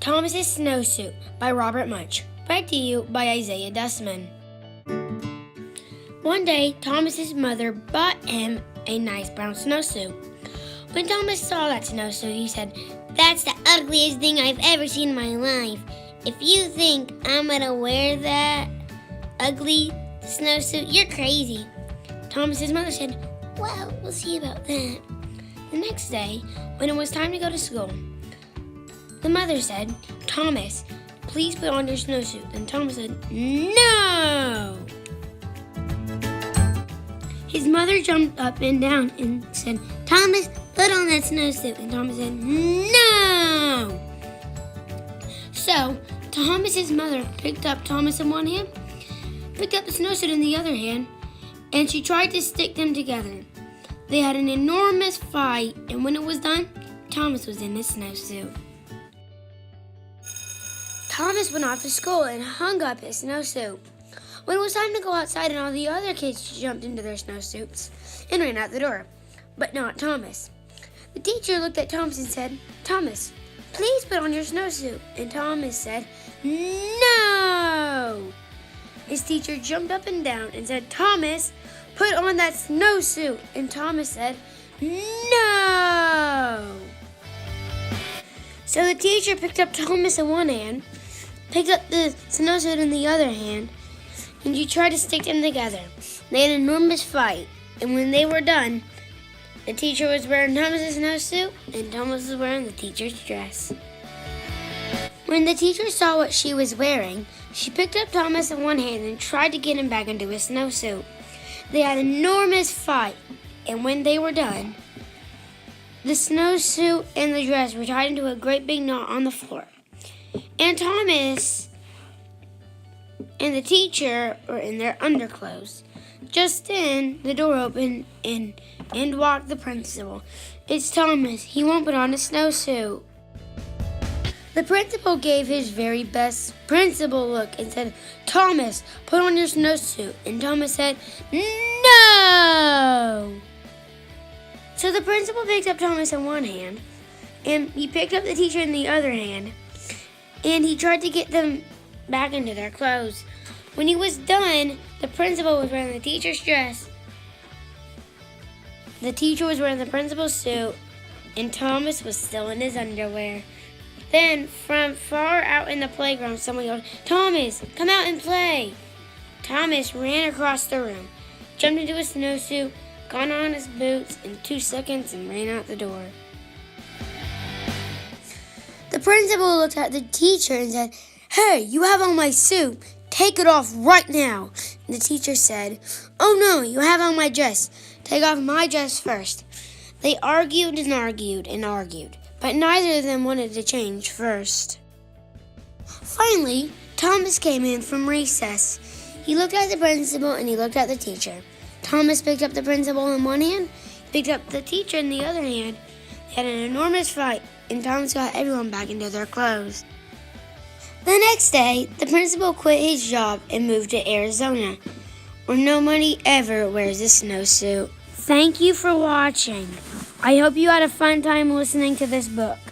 Thomas's Snowsuit by Robert Munch. Read to you by Isaiah Dustman. One day, Thomas's mother bought him a nice brown snowsuit. When Thomas saw that snowsuit, he said, "That's the ugliest thing I've ever seen in my life. If you think I'm gonna wear that ugly snowsuit, you're crazy." Thomas's mother said, "Well, we'll see about that." The next day, when it was time to go to school, the mother said, "Thomas, please put on your snowsuit." And Thomas said, "No!" His mother jumped up and down and said, "Thomas, put on that snowsuit." And Thomas said, "No!" So, Thomas's mother picked up Thomas in one hand, picked up the snowsuit in the other hand, and she tried to stick them together. They had an enormous fight, and when it was done, Thomas was in his snowsuit. Thomas went off to school and hung up his snowsuit. When it was time to go outside, and all the other kids jumped into their snowsuits and ran out the door, but not Thomas. The teacher looked at Thomas and said, "Thomas, please put on your snowsuit." And Thomas said, "No!" His teacher jumped up and down and said, "Thomas, put on that snowsuit." And Thomas said, "No!" So the teacher picked up Thomas in one hand, picked up the snowsuit in the other hand, and she tried to stick them together. They had an enormous fight, and when they were done, the teacher was wearing Thomas's snowsuit, and Thomas was wearing the teacher's dress. When the teacher saw what she was wearing, she picked up Thomas in one hand and tried to get him back into his snowsuit. They had an enormous fight, and when they were done, the snowsuit and the dress were tied into a great big knot on the floor. And Thomas and the teacher were in their underclothes. Just then, the door opened and walked the principal. "It's Thomas. He won't put on a snowsuit." The principal gave his very best principal look and said, "Thomas, put on your snowsuit." And Thomas said, "No!" So the principal picked up Thomas in one hand, and he picked up the teacher in the other hand, and he tried to get them back into their clothes. When he was done, the principal was wearing the teacher's dress, the teacher was wearing the principal's suit, and Thomas was still in his underwear. Then, from far out in the playground, someone yelled, "Thomas, come out and play!" Thomas ran across the room, jumped into his snowsuit, got on his boots in 2 seconds, and ran out the door. The principal looked at the teacher and said, "Hey, you have on my suit. Take it off right now." And the teacher said, "Oh no, you have on my dress. Take off my dress first." They argued and argued and argued, but neither of them wanted to change first. Finally, Thomas came in from recess. He looked at the principal and he looked at the teacher. Thomas picked up the principal in one hand, picked up the teacher in the other hand. They had an enormous fight, and Thomas got everyone back into their clothes. The next day, the principal quit his job and moved to Arizona, where nobody ever wears a snowsuit. Thank you for watching. I hope you had a fun time listening to this book.